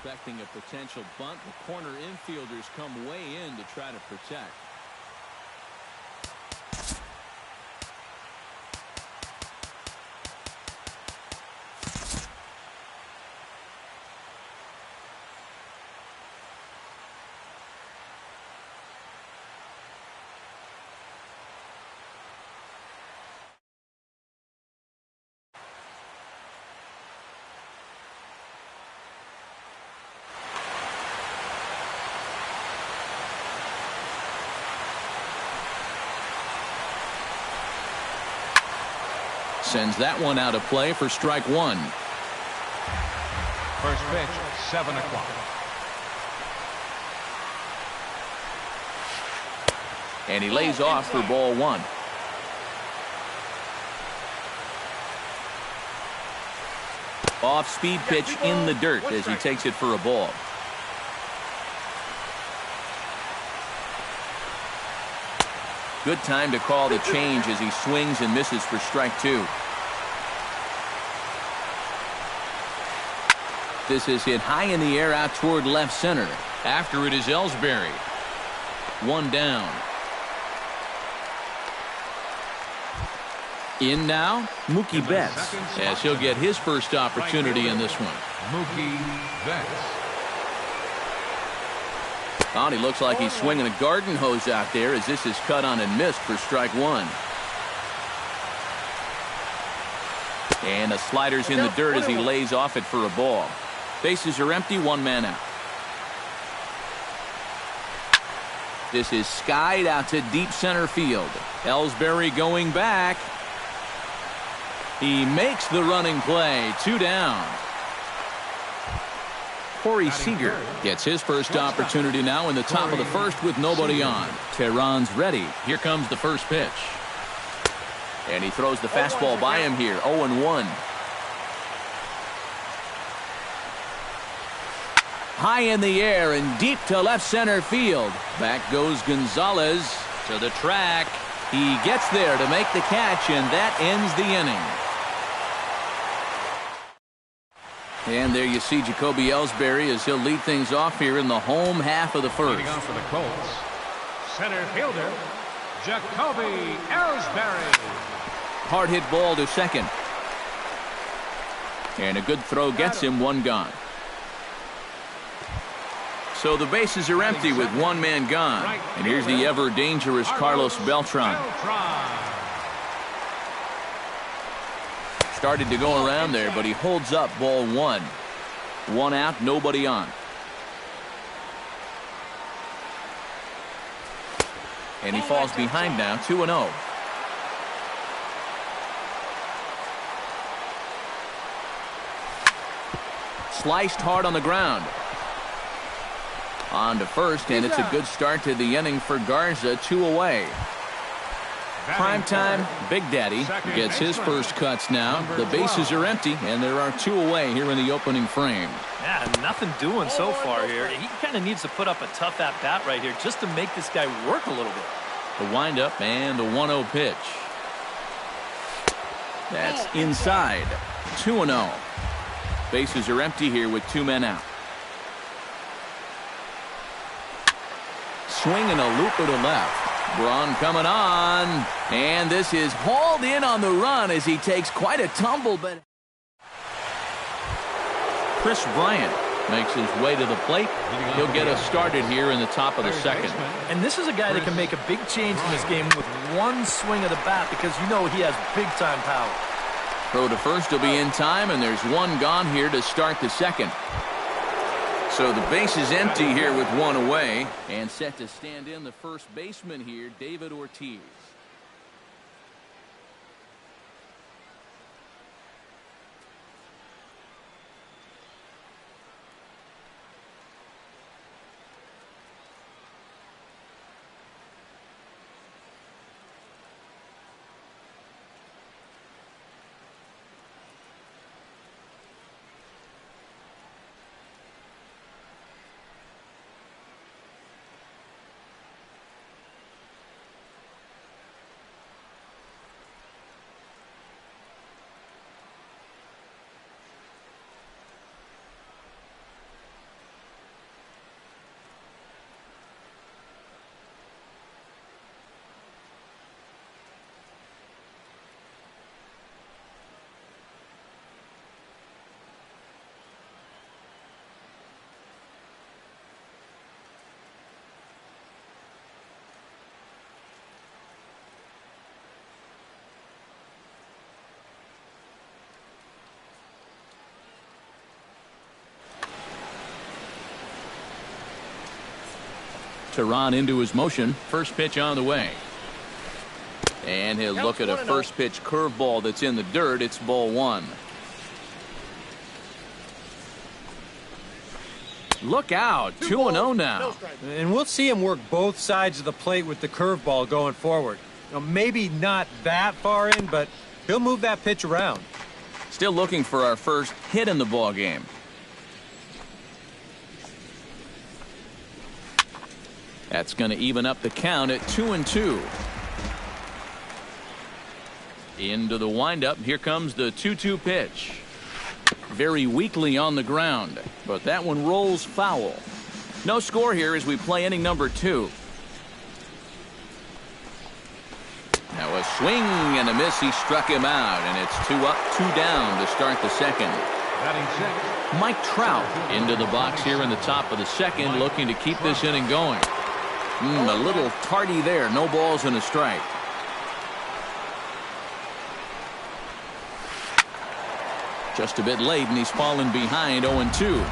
expecting a potential bunt. The corner infielders come way in to try to protect. Sends that one out of play for strike one. First pitch, 7 o'clock. And he lays off for ball one. Off-speed pitch in the dirt as he takes it for a ball. Good time to call the change as he swings and misses for strike two. This is hit high in the air out toward left center. After it is Ellsbury. One down. In now, Mookie Betts, as he'll get his first opportunity in this one. Mookie Betts. Oh, and he looks like he's swinging a garden hose out there as this is cut on and missed for strike one. And the slider's in the dirt as he lays off it for a ball. Bases are empty, one man out. This is skied out to deep center field. Ellsbury going back. He makes the running play. Two down. Corey Seager gets his first opportunity now in the top of the first with nobody on. Tehran's ready. Here comes the first pitch. And he throws the fastball by him here. 0-1. High in the air and deep to left center field. Back goes Gonzalez to the track. He gets there to make the catch, and that ends the inning. And there you see Jacoby Ellsbury as he'll lead things off here in the home half of the first. Leading off for the Colts, center fielder Jacoby Ellsbury. Hard hit ball to second. And a good throw gets him, one gone. So the bases are empty with one man gone. And here's the ever dangerous Carlos Beltran. Started to go around there, but he holds up ball one. One out, nobody on. And he falls behind now, 2-0. Sliced hard on the ground. On to first, and it's a good start to the inning for Garza, 2 away. Primetime Big Daddy gets his first cuts now. The bases are empty, and there are 2 away here in the opening frame. Yeah, nothing doing so far here. He kind of needs to put up a tough at-bat right here just to make this guy work a little bit. The windup and the 1-0 pitch. That's inside. 2-0. Bases are empty here with 2 men out. Swinging a looper to left. Braun coming on, and this is hauled in on the run as he takes quite a tumble, but Chris Bryant makes his way to the plate. He'll get us started here in the top of the second. And this is a guy that can make a big change in this game with one swing of the bat because you know he has big-time power. Throw to first will be in time, and there's one gone here to start the second. So the base is empty here with 1 away, and set to stand in the first baseman here, David Ortiz. Teheran into his motion. First pitch on the way. And he'll look at a first pitch curveball that's in the dirt. It's ball one. Look out. 2-0 now. And we'll see him work both sides of the plate with the curveball going forward. Maybe not that far in, but he'll move that pitch around. Still looking for our first hit in the ball game. That's going to even up the count at 2-2. Into the windup. Here comes the 2-2 pitch. Very weakly on the ground, but that one rolls foul. No score here as we play inning number 2. Now a swing and a miss. He struck him out, and it's 2 up, 2 down to start the second. Mike Trout into the box here in the top of the second, looking to keep this inning going. A little tardy there. No balls and a strike. Just a bit late, and he's fallen behind 0-2.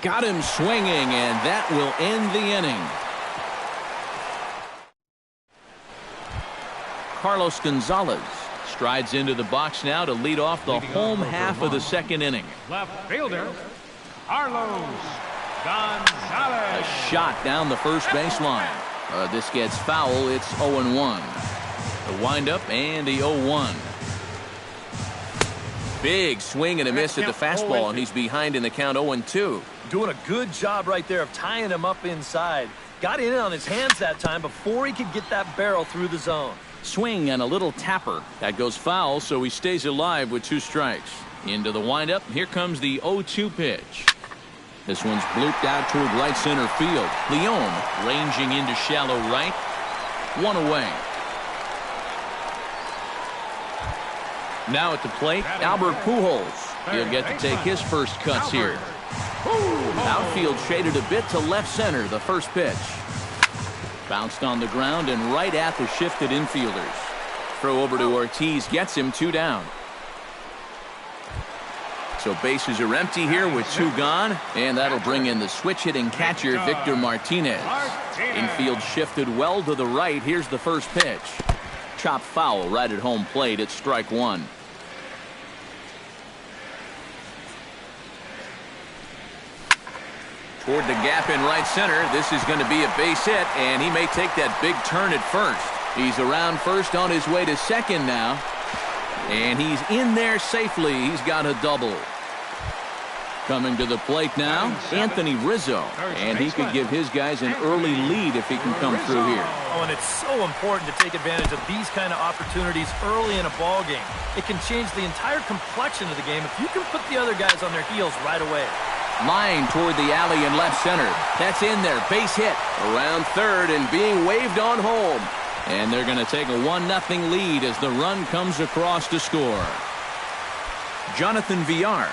Got him swinging, and that will end the inning. Carlos Gonzalez strides into the box now to lead off the home half of the second inning. Left fielder, Carlos Gonzalez. A shot down the first baseline. This gets foul. It's 0-1. The windup and the 0-1. Big swing and a miss at the fastball, and he's behind in the count 0-2. Doing a good job right there of tying him up inside. Got in on his hands that time before he could get that barrel through the zone. Swing and a little tapper. That goes foul, so he stays alive with 2 strikes. Into the windup. Here comes the 0-2 pitch. This one's blooped out toward right center field. Leone ranging into shallow right. 1 away. Now at the plate, Albert Pujols. He'll get to take his first cuts here. Outfield shaded a bit to left center. The first pitch. Bounced on the ground and right at the shifted infielders. Throw over to Ortiz gets him 2 down. So bases are empty here with 2 gone, and that'll bring in the switch hitting catcher Victor Martinez. Infield shifted well to the right. Here's the first pitch. Chop foul right at home plate. It's strike 1. Toward the gap in right center. This is going to be a base hit, and he may take that big turn at first. He's around first on his way to second now. And he's in there safely. He's got a double. Coming to the plate now, Anthony Rizzo. And he could give his guys an early lead if he can come through here. Oh, and it's so important to take advantage of these kind of opportunities early in a ball game. It can change the entire complexion of the game if you can put the other guys on their heels right away. Line toward the alley in left center. That's in there. Base hit. Around third and being waved on home. And they're going to take a 1-0 lead as the run comes across to score. Jonathan Villar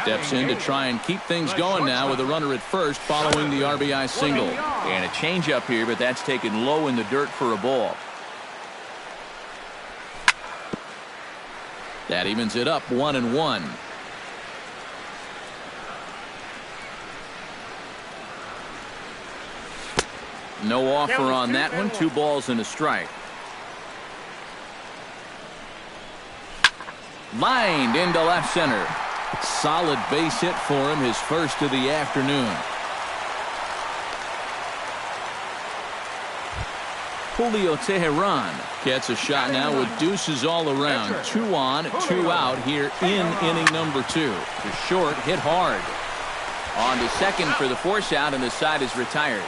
steps in to try and keep things going now with a runner at first following the RBI single. And a changeup here, but that's taken low in the dirt for a ball. That evens it up 1-1. No offer on that one. 2 balls and a strike. Lined into left center. Solid base hit for him, his first of the afternoon. Julio Teheran gets a shot now with deuces all around. 2 on, 2 out here in inning number 2. The short hit hard. On to second for the force out, and the side is retired.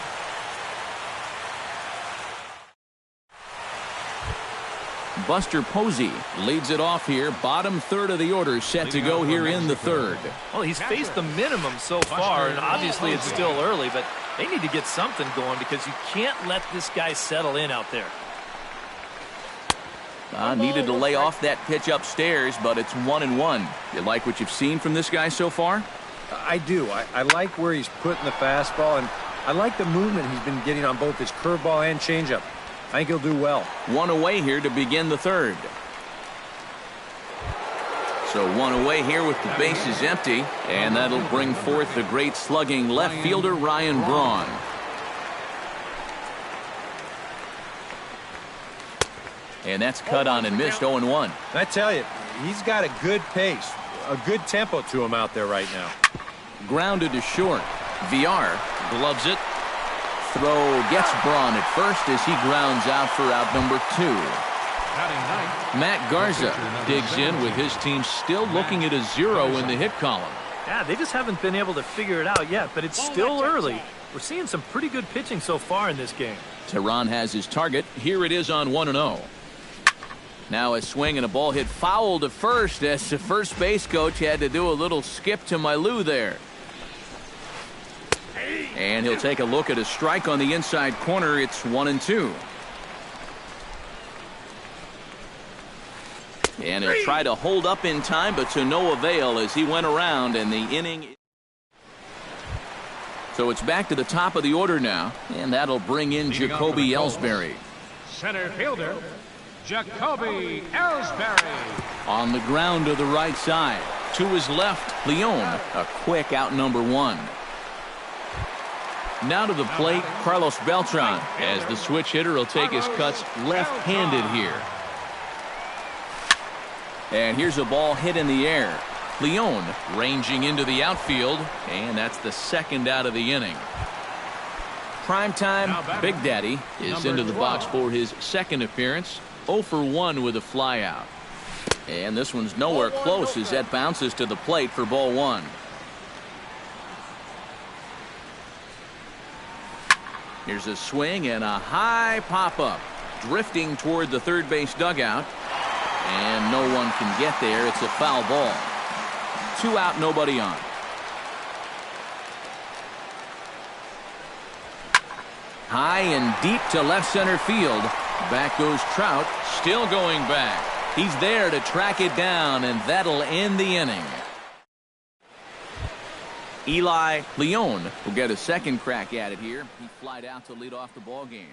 Buster Posey leads it off here. Bottom third of the order set to go here in the third. Well, he's faced the minimum so far, and obviously it's still early, but they need to get something going because you can't let this guy settle in out there. Needed to lay off that pitch upstairs, but it's 1-1. You like what you've seen from this guy so far? I do. I like where he's putting the fastball, and I like the movement he's been getting on both his curveball and changeup. I think he'll do well. 1 away here to begin the third. So one away here with the bases empty, and that'll bring forth the great slugging left fielder Ryan Braun. And that's cut on and missed 0-1. I tell you, he's got a good pace, a good tempo to him out there right now. Grounded to short. VR gloves it. Throw gets Braun at first as he grounds out for out number 2. Matt Garza digs in with his team still looking at a 0 in the hit column. Yeah, they just haven't been able to figure it out yet, but it's still early. We're seeing some pretty good pitching so far in this game. Tehran has his target. Here it is on 1-0. Now a swing and a ball hit foul to first as the first base coach had to do a little skip to Milou there. And he'll take a look at a strike on the inside corner. It's 1-2. And he'll try to hold up in time, but to no avail as he went around and the inning. So it's back to the top of the order now, and that'll bring in Jacoby Ellsbury. Center fielder, Jacoby Ellsbury. On the ground to the right side. To his left, Leon, a quick out number 1. Now to the plate, Carlos Beltran, as the switch hitter will take his cuts left-handed here. And here's a ball hit in the air. Leon ranging into the outfield, and that's the second out of the inning. Primetime Big Daddy is into the box for his second appearance. 0 for 1 with a flyout. And this one's nowhere close as that bounces to the plate for ball 1. Here's a swing and a high pop-up. Drifting toward the third base dugout. And no one can get there. It's a foul ball. 2 out, nobody on. High and deep to left center field. Back goes Trout, still going back. He's there to track it down, and that'll end the inning. Eli Leon will get a second crack at it here. He flied out to lead off the ball game.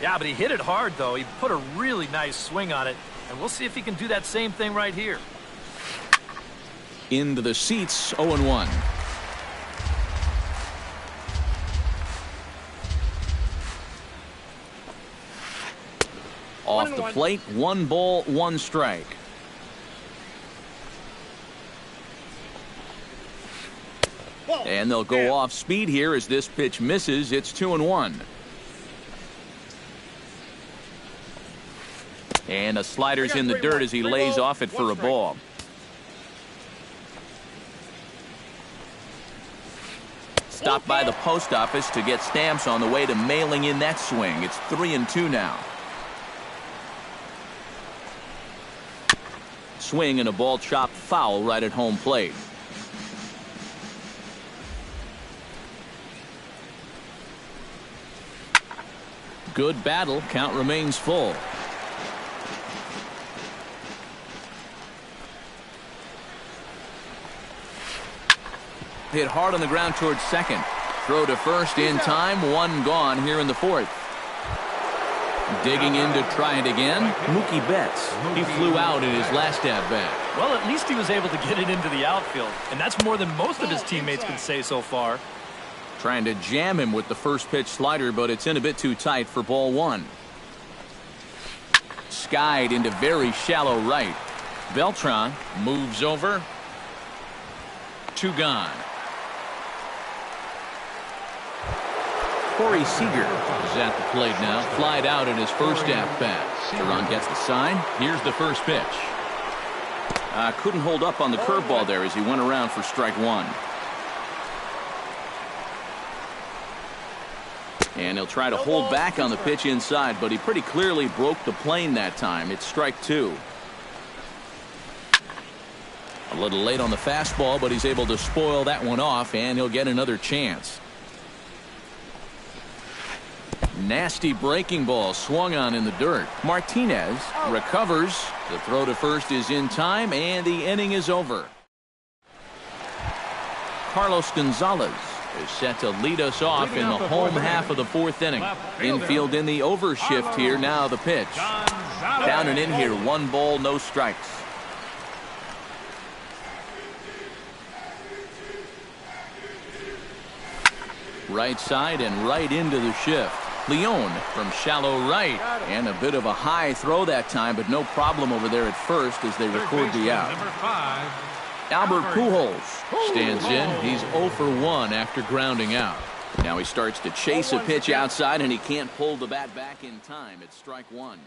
Yeah, but he hit it hard, though. He put a really nice swing on it, and we'll see if he can do that same thing right here. Into the seats, 0-1. Off the plate, 1 ball, 1 strike. And they'll go off speed here as this pitch misses. It's 2-1. And a slider's in the dirt as he lays off it for a ball. Stopped by the post office to get stamps on the way to mailing in that swing. It's 3-2 now. Swing and a ball chopped foul right at home plate. Good battle. Count remains full. Hit hard on the ground towards second. Throw to first in time. 1 gone here in the 4th. Digging in to try it again. Mookie Betts. He flew out in his last at-bat. Well, at least he was able to get it into the outfield, and that's more than most of his teammates can say so far. Trying to jam him with the first pitch slider, but it's in a bit too tight for ball 1. Skied into very shallow right. Beltran moves over. 2 gone. Corey Seager is at the plate now. Flied out in his first at-bat. Tehran gets the sign. Here's the first pitch. Couldn't hold up on the curveball there as he went around for strike 1. And he'll try to hold back on the pitch inside, but he pretty clearly broke the plane that time. It's strike 2. A little late on the fastball, but he's able to spoil that one off, and he'll get another chance. Nasty breaking ball swung on in the dirt. Martinez recovers. The throw to first is in time, and the inning is over. Carlos Gonzalez is set to lead us off in the home half of the fourth inning. Infield in the overshift here. Now the pitch. Down and in here. 1 ball, no strikes. Right side and right into the shift. Leon from shallow right, and a bit of a high throw that time, but no problem over there at first as they record the out. Albert Pujols stands in. He's 0 for 1 after grounding out. Now he starts to chase a pitch outside, and he can't pull the bat back in time. It's strike 1.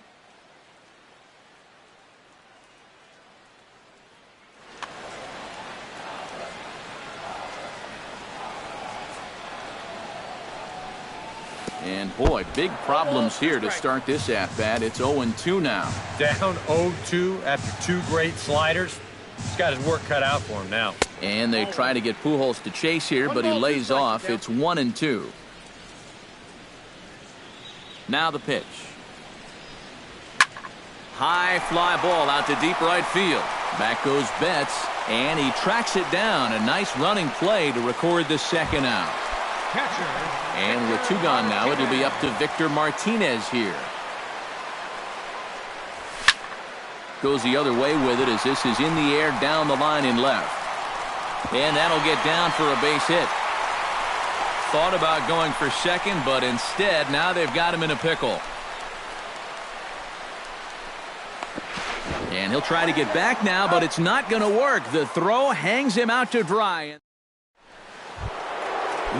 And boy, big problems here to start this at-bat. It's 0-2 now. Down 0-2 after 2 great sliders. He's got his work cut out for him now. And they try to get Pujols to chase here, but he lays off. It's 1-2. Now the pitch. High fly ball out to deep right field. Back goes Betts, and he tracks it down. A nice running play to record the second out. And with 2 gone now, it'll be up to Victor Martinez here. Goes the other way with it as this is in the air down the line in left. And that'll get down for a base hit. Thought about going for second, but instead now they've got him in a pickle. And he'll try to get back now, but it's not going to work. The throw hangs him out to dry.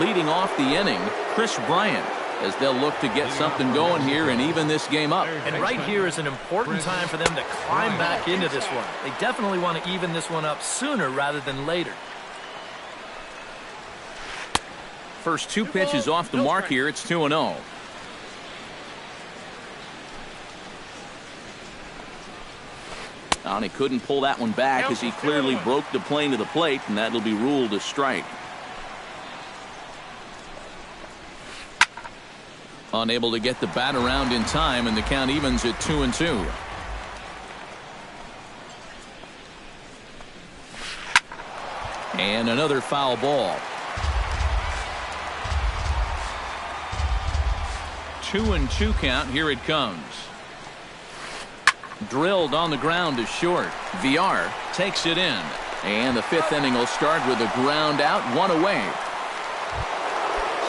Leading off the inning, Chris Bryant, as they'll look to get something going here and even this game up. And right here is an important time for them to climb back into this one. They definitely want to even this one up sooner rather than later. First 2 pitches off the mark here. It's 2-0. And he couldn't pull that one back as he clearly broke the plane to the plate, and that'll be ruled a strike. Unable to get the bat around in time, and the count evens at 2-2. And another foul ball. 2-2 count. Here it comes. Drilled on the ground to short. VR takes it in. And the 5th inning will start with a ground out, 1 away.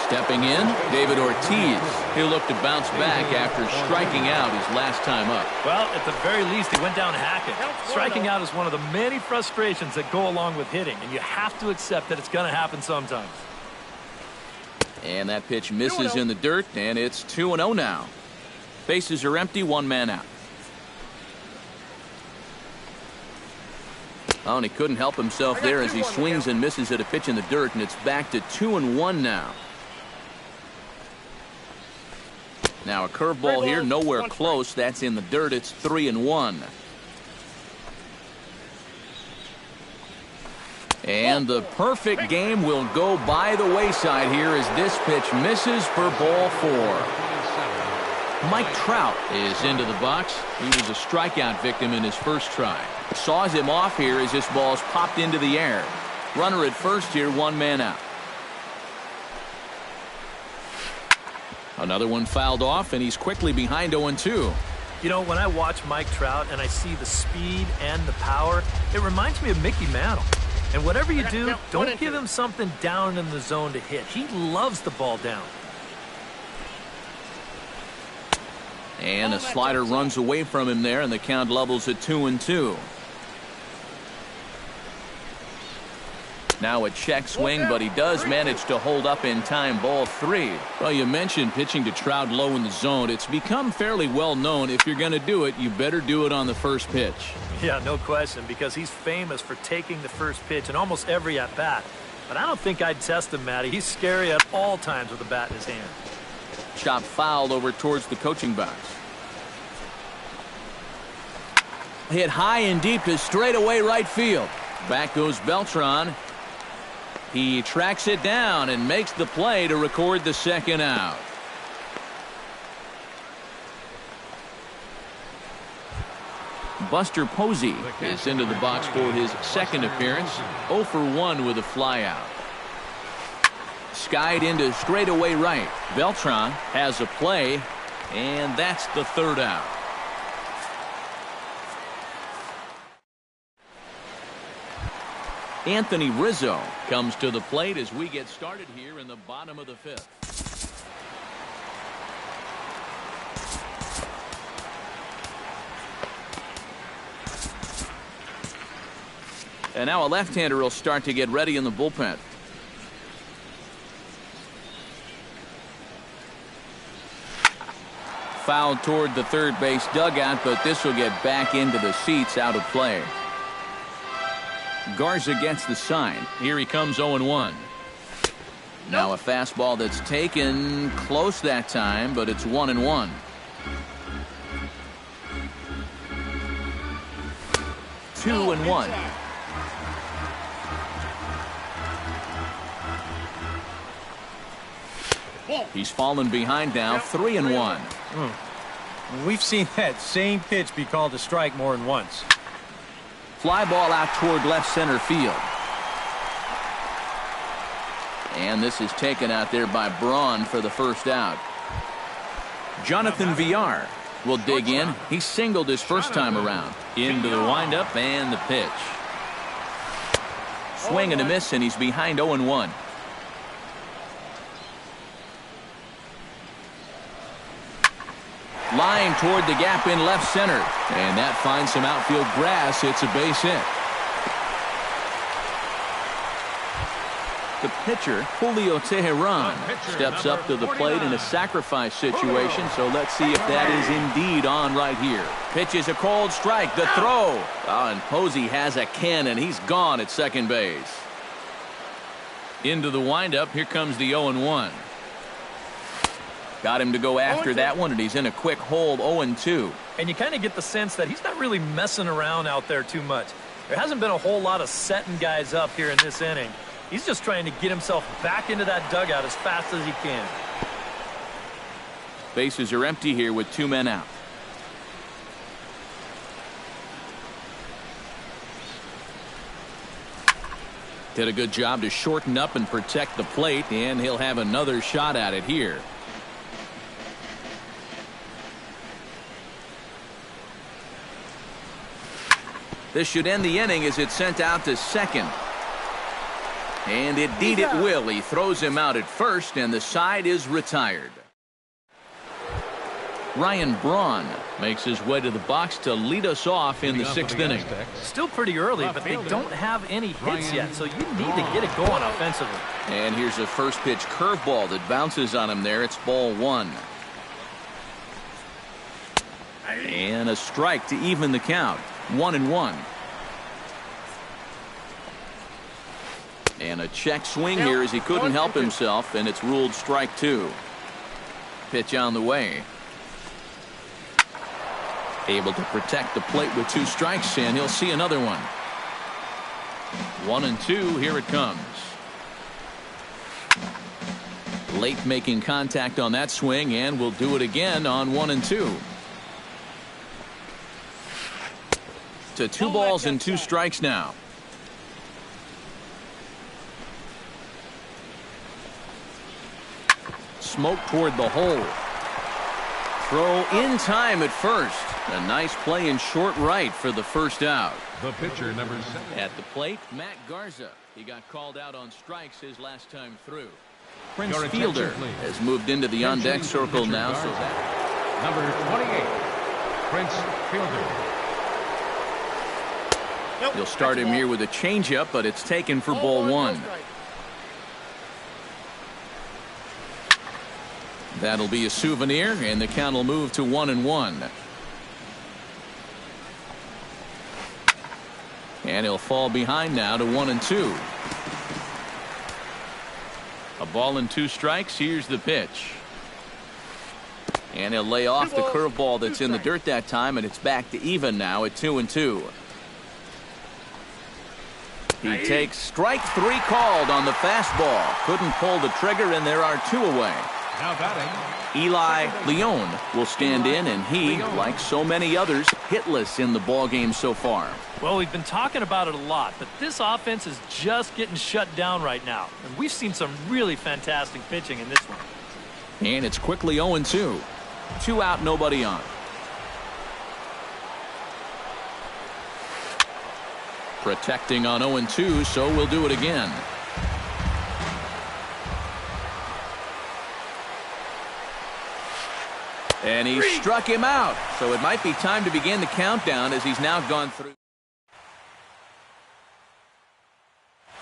Stepping in, David Ortiz. He'll look to bounce back after striking out his last time up. Well, at the very least, he went down hacking. Striking out is one of the many frustrations that go along with hitting, and you have to accept that it's going to happen sometimes. And that pitch misses in the dirt, and it's 2-0 now. Bases are empty, 1 man out. Oh, and he couldn't help himself there as he swings and misses at a pitch in the dirt, and it's back to 2-1 now. Now a curveball here, nowhere close. That's in the dirt. It's 3-1. And the perfect game will go by the wayside here as this pitch misses for ball 4. Mike Trout is into the box. He was a strikeout victim in his first try. Saws him off here as this ball's popped into the air. Runner at first here, 1 man out. Another one fouled off, and he's quickly behind 0-2. You know, when I watch Mike Trout and I see the speed and the power, it reminds me of Mickey Mantle. And whatever you do, don't give him something down in the zone to hit. He loves the ball down. And a slider runs away from him there, and the count levels at 2-2. Now a check swing, but he does manage to hold up in time. Ball 3. Well, you mentioned pitching to Trout low in the zone. It's become fairly well known if you're going to do it, you better do it on the first pitch. Yeah, no question, because he's famous for taking the first pitch in almost every at-bat. But I don't think I'd test him, Matty. He's scary at all times with a bat in his hand. Chop fouled over towards the coaching box. Hit high and deep to straightaway right field. Back goes Beltran. He tracks it down and makes the play to record the second out. Buster Posey is into the box for his second appearance. 0 for 1 with a flyout. Skied into straightaway right. Beltran has a play, and that's the third out. Anthony Rizzo comes to the plate as we get started here in the bottom of the fifth. And now a left-hander will start to get ready in the bullpen. Fouled toward the third base dugout, but this will get back into the seats, out of play. Garza gets the sign. Here he comes 0-1. Now a fastball that's taken close that time, but it's 1-1. Two and one. He's fallen behind now, 3-1. We've seen that same pitch be called a strike more than once. Fly ball out toward left center field. And this is taken out there by Braun for the first out. Jonathan Villar will dig in. He singled his first time around. Into the windup and the pitch. Swing and a miss, and he's behind 0-1. Line toward the gap in left center. And that finds some outfield grass. It's a base hit. The pitcher, Julio Teheran, steps up to the plate in a sacrifice situation. So let's see if that is indeed on right here. Pitch is a cold strike. The throw. And Posey has a cannon. He's gone at second base. Into the windup. Here comes the 0-1. Got him to go after that one, and he's in a quick hold, 0-2. And you kind of get the sense that he's not really messing around out there too much. There hasn't been a whole lot of setting guys up here in this inning. He's just trying to get himself back into that dugout as fast as he can. Bases are empty here with 2 men out. Did a good job to shorten up and protect the plate, and he'll have another shot at it here. This should end the inning as it's sent out to second. And indeed it will. He throws him out at first, and the side is retired. Ryan Braun makes his way to the box to lead us off in the 6th inning. Still pretty early, but they don't have any hits yet, so you need to get it going offensively. And here's a first pitch curveball that bounces on him there. It's ball 1. And a strike to even the count. 1-1. And a check swing here as he couldn't help himself, and it's ruled strike 2. Pitch on the way. Able to protect the plate with 2 strikes, and he'll see another one. 1-2. Here it comes. Late making contact on that swing, and will do it again on 1-2. To 2 balls and 2 strikes now. Smoke toward the hole. Throw in time at first. A nice play in short right for the first out. The pitcher, number 7. At the plate, Matt Garza. He got called out on strikes his last time through. Prince Fielder has moved into the on-deck circle now. So number 28, Prince Fielder. You'll start him here with a changeup, but it's taken for ball 1. That'll be a souvenir, and the count will move to 1-1. And he'll fall behind now to 1-2. A ball and 2 strikes. Here's the pitch. And he'll lay off the curveball that's in the dirt that time, and it's back to even now at 2-2. He takes strike 3 called on the fastball. Couldn't pull the trigger, and there are 2 away. Now batting, Eli Leon will stand in, and he, like so many others, hitless in the ballgame so far. Well, we've been talking about it a lot, but this offense is just getting shut down right now. And we've seen some really fantastic pitching in this one. And it's quickly 0-2. 2 out, nobody on. Protecting on 0-2, so we'll do it again. And he struck him out, so it might be time to begin the countdown as he's now gone through.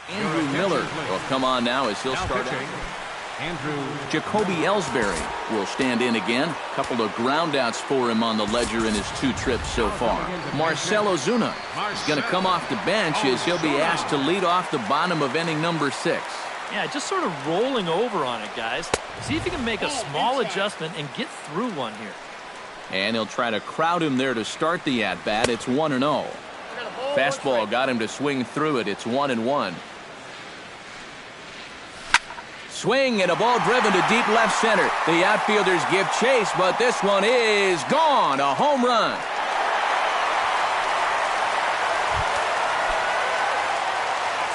Andrew Miller will come on now as he'll start out. Andrew Jacoby Ellsbury will stand in again. A couple of groundouts for him on the ledger in his 2 trips so far. Marcell Ozuna is going to come off the bench as he'll be asked to lead off the bottom of inning number 6. Yeah, just sort of rolling over on it, guys. See if you can make a small adjustment and get through one here. And he'll try to crowd him there to start the at-bat. It's 1-0. Fastball got him to swing through it. It's 1-1. Swing and a ball driven to deep left center. The outfielders give chase, but this one is gone. A home run.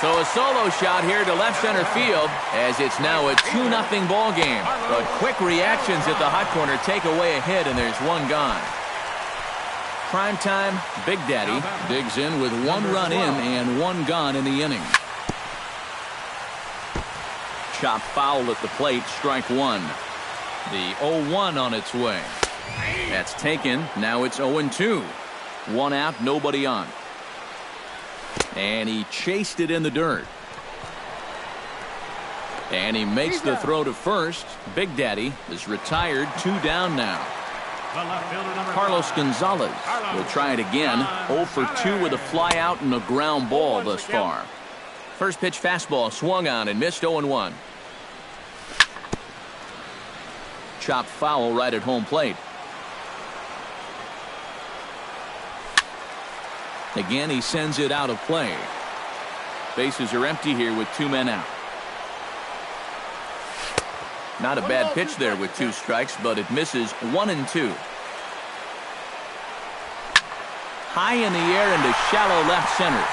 So a solo shot here to left center field as it's now a 2-0 ball game. But quick reactions at the hot corner take away a hit, and there's one gone. Primetime Big Daddy digs in with 1 run in and 1 gone in the inning. Chop foul at the plate, strike 1. The 0-1 on its way. That's taken. Now it's 0-2. 1 out, nobody on. And he chased it in the dirt. And he makes the throw to first. Big Daddy is retired, 2 down now. Carlos Gonzalez will try it again. 0 for 2 with a fly out and a ground ball thus far. First pitch fastball swung on and missed 0-1. Chop foul right at home plate. Again, he sends it out of play. Bases are empty here with 2 men out. Not a bad pitch there with 2 strikes, but it misses 1-2. High in the air into shallow left center.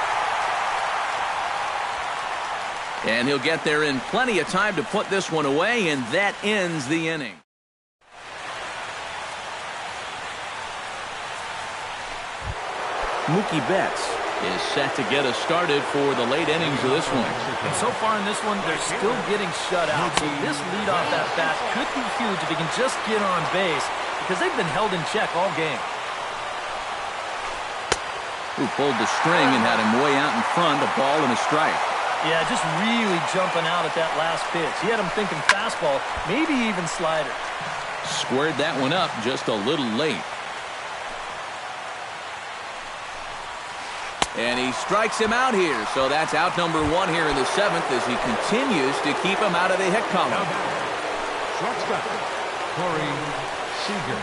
And he'll get there in plenty of time to put this one away, and that ends the inning. Mookie Betts is set to get us started for the late innings of this one. And so far in this one, they're still getting shut out. So this leadoff at-bat could be huge if he can just get on base, because they've been held in check all game. Who pulled the string and had him way out in front, a ball and a strike. Yeah, just really jumping out at that last pitch. He had him thinking fastball, maybe even slider. Squared that one up just a little late. And he strikes him out here, so that's out number 1 here in the 7th as he continues to keep him out of the hit column. shortstop, Corey Seager.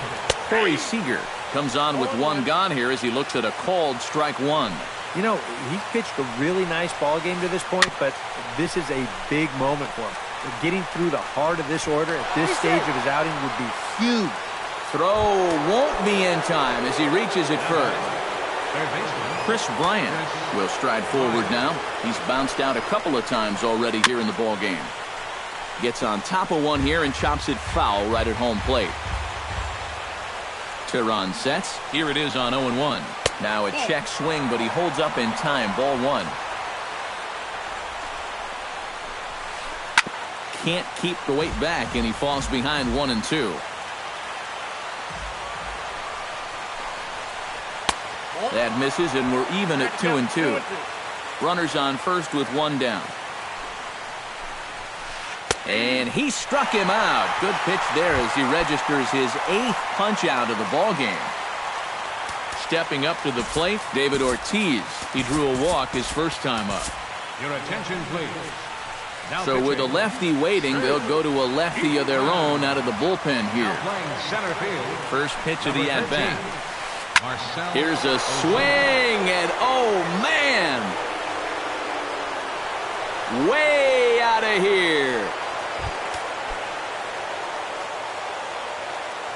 Corey Seager comes on with 1 gone here as he looks at a called strike 1. You know, he pitched a really nice ball game to this point, but this is a big moment for him. Getting through the heart of this order at this stage of his outing would be huge. Throw won't be in time as he reaches it first. Chris Bryant will stride forward now. He's bounced out a couple of times already here in the ball game. Gets on top of one here and chops it foul right at home plate. Teheran sets. Here it is on 0-1. Now a check swing, but he holds up in time. Ball 1. Can't keep the weight back, and he falls behind 1-2. That misses, and we're even at 2-2. Runners on first with 1 down. And he struck him out. Good pitch there as he registers his 8th punch out of the ball game. Stepping up to the plate, David Ortiz. He drew a walk his first time up. Your attention, please. Now so with a lefty waiting, they'll go to a lefty of their own out of the bullpen here. Center field. First pitch of the at-bat. Here's a swing, and oh man! Way out of here.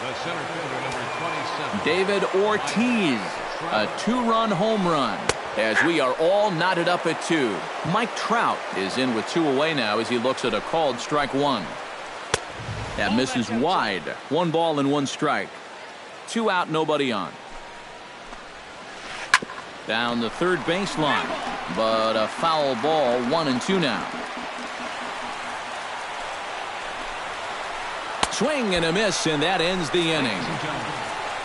The center fielder, number 27. David Ortiz, a 2-run home run. As we are all knotted up at 2. Mike Trout is in with 2 away now as he looks at a called strike 1. That misses wide. 1 ball and 1 strike. 2 out, nobody on. Down the third baseline, but a foul ball. 1-2 now. Swing and a miss, and that ends the inning.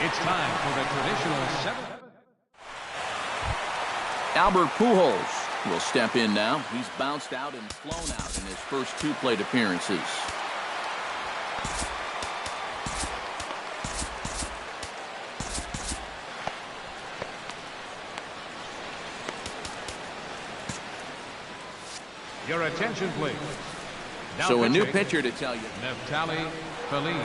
It's time for the traditional 7th. Albert Pujols will step in now. He's bounced out and flown out in his first 2 plate appearances. Your attention, please. Now So a new pitching, pitcher to tell you. Neftali Feliz.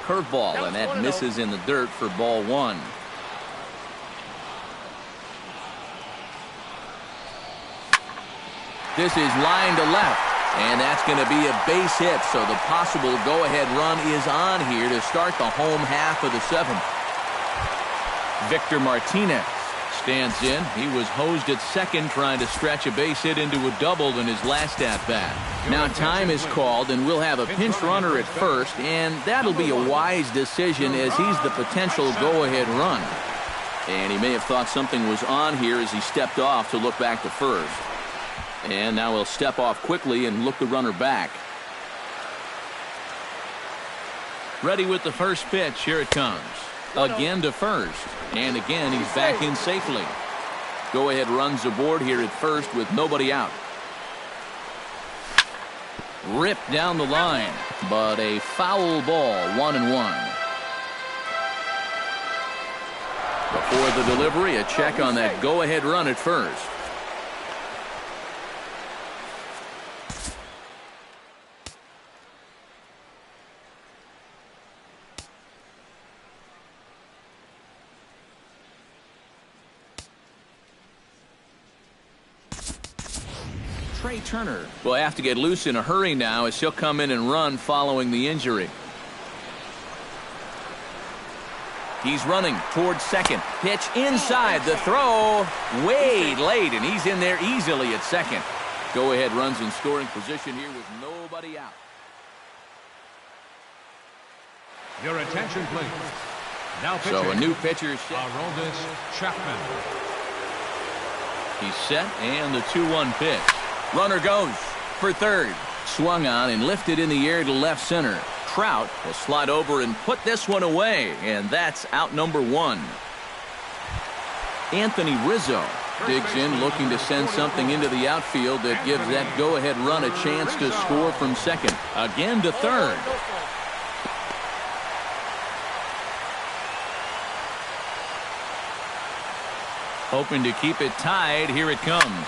Curveball, and that misses in the dirt for ball 1. This is line to left, and that's going to be a base hit, so the possible go-ahead run is on here to start the home half of the 7th. Victor Martinez stands in. He was hosed at second trying to stretch a base hit into a double in his last at-bat. Now time is called, and we'll have a pinch runner at first, and that'll be a wise decision as he's the potential go-ahead run. And he may have thought something was on here as he stepped off to look back to first. And now he'll step off quickly and look the runner back. Ready with the first pitch. Here it comes. Again to first. And again, he's back in safely. Go-ahead runs aboard here at first with nobody out. Ripped down the line, but a foul ball. 1-1. Before the delivery, a check on that go-ahead run at first. Trey Turner will have to get loose in a hurry now as he'll come in and run following the injury. He's running towards second. Pitch inside. The throw way late, and he's in there easily at second. Go-ahead runs in scoring position here with nobody out. Your attention, please. Now pitching. So a new pitcher set. Aroldis Chapman. He's set, and the 2-1 pitch. Runner goes for third. Swung on and lifted in the air to left center. Trout will slide over and put this one away, and that's out number 1. Anthony Rizzo digs in, looking to send something into the outfield that gives that go-ahead run a chance to score from second. Again to third. Hoping to keep it tied. Here it comes.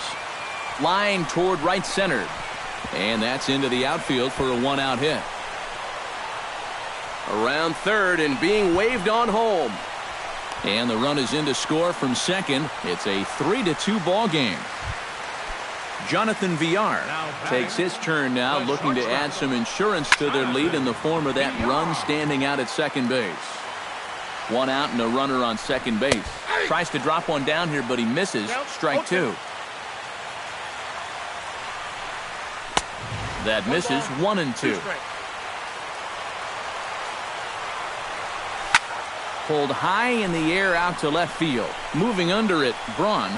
Line toward right center. And that's into the outfield for a 1-out hit. Around third and being waved on home. And the run is in to score from second. It's a 3-2 ball game. Jonathan Villar takes his turn now, looking to add some insurance to their lead in the form of that run standing out at second base. 1 out and a runner on second base. Tries to drop one down here, but he misses. Strike 2. That misses. 1-2. Pulled high in the air out to left field. Moving under it, Braun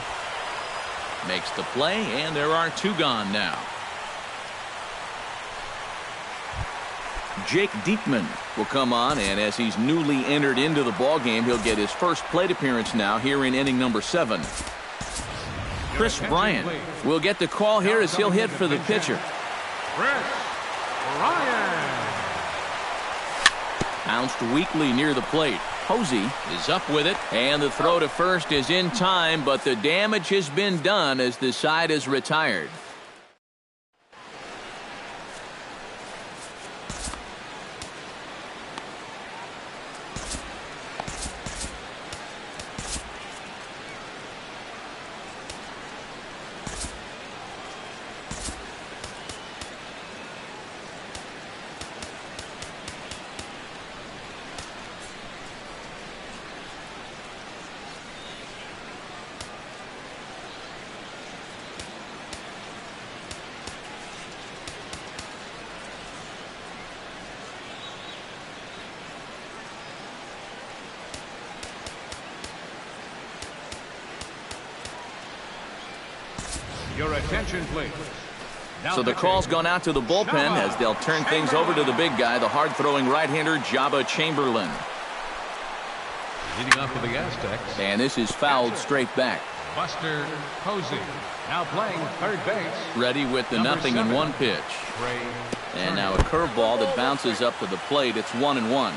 makes the play, and there are 2 gone now. Jake Diekman will come on, and as he's newly entered into the ballgame, he'll get his first plate appearance now here in inning number 7. Chris Bryant will get the call here as he'll hit for the pitcher. Chris Bryant. Bounced weakly near the plate. Posey is up with it, and the throw to first is in time, but the damage has been done as the side is retired. Your attention, please. Now So the call's gone out to the bullpen as they'll turn things over to the big guy, the hard-throwing right-hander Jabba Chamberlain. Leading up for the Aztecs. And this is fouled straight back. Buster Posey, now playing third base. Ready with the Number 0-1 7, pitch. Trey And Turner. now a curveball that bounces up to the plate. It's 1-1.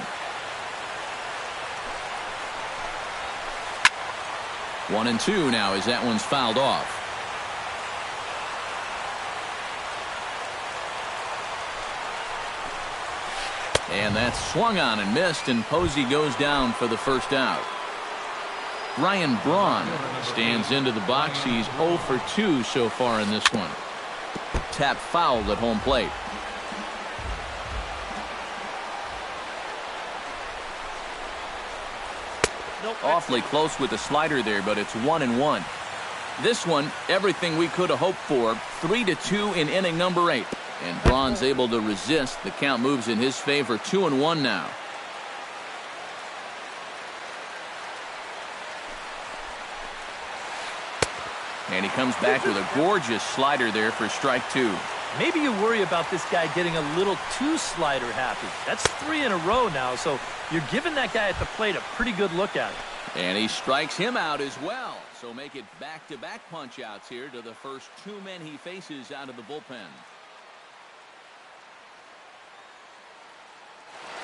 1-2 now as that one's fouled off. And that's swung on and missed, and Posey goes down for the first out. Ryan Braun stands into the box. He's 0 for 2 so far in this one. Tap fouled at home plate. Awfully close with the slider there, but it's 1-1. This one, everything we could have hoped for. 3-2 in inning number 8. And Braun's able to resist. The count moves in his favor. 2-1 now. And he comes back with a gorgeous slider there for strike 2. Maybe you worry about this guy getting a little too slider happy. That's 3 in a row now, so you're giving that guy at the plate a pretty good look at it. And he strikes him out as well. So make it back-to-back punch-outs here to the first 2 men he faces out of the bullpen.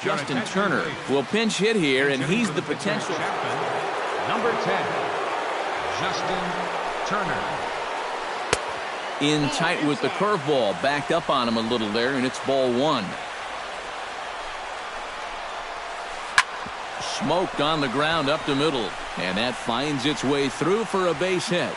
Justin Turner will pinch hit here, and he's the potential. Number 10, Justin Turner. In tight with the curveball, backed up on him a little there, and it's ball 1. Smoked on the ground up the middle, and that finds its way through for a base hit.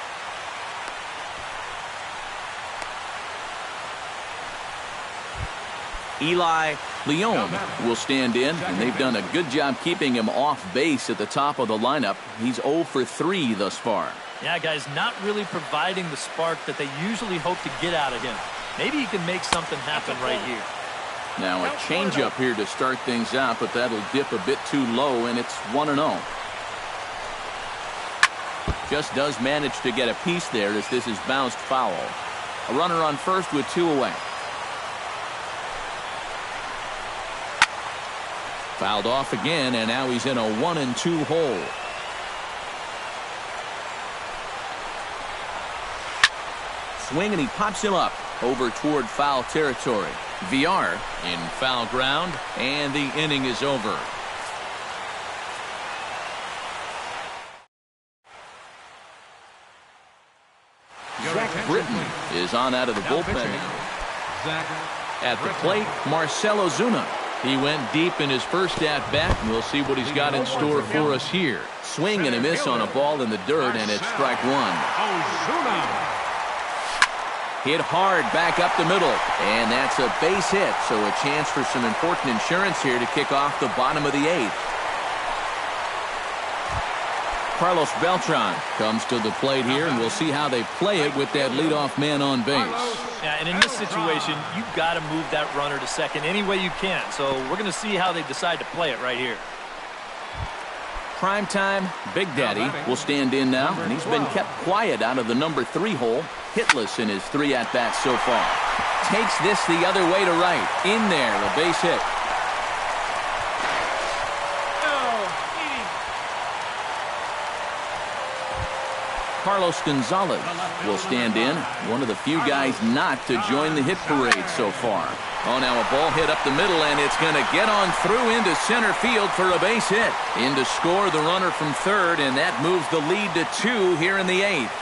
Eli Leon will stand in, and they've done a good job keeping him off base at the top of the lineup. He's 0 for 3 thus far. Yeah, guys, not really providing the spark that they usually hope to get out of him. Maybe he can make something happen right here. Now a changeup here to start things out, but that'll dip a bit too low, and it's 1-0. Just does manage to get a piece there as this is bounced foul. A runner on first with 2 away. Fouled off again, and now he's in a 1-2 hole. Swing, and he pops him up over toward foul territory. VR in foul ground, and the inning is over. Zach Britton is on out of the bullpen now. At the plate, Marcell Ozuna. He went deep in his first at-bat, and we'll see what he's got in store for us here. Swing and a miss on a ball in the dirt, and it's strike 1. Ozuna. Hit hard back up the middle, and that's a base hit, so a chance for some important insurance here to kick off the bottom of the 8th. Carlos Beltran comes to the plate here, and we'll see how they play it with that leadoff man on base. Yeah, and in this situation, you've got to move that runner to second any way you can, so we're going to see how they decide to play it right here. Primetime Big Daddy will stand in now, and he's been kept quiet out of the number 3 hole, hitless in his 3 at-bats so far. Takes this the other way to right. In there, a base hit. Carlos Gonzalez will stand in, one of the few guys not to join the hit parade so far. Oh, now a ball hit up the middle, and it's going to get on through into center field for a base hit. In to score the runner from third, and that moves the lead to 2 here in the 8th.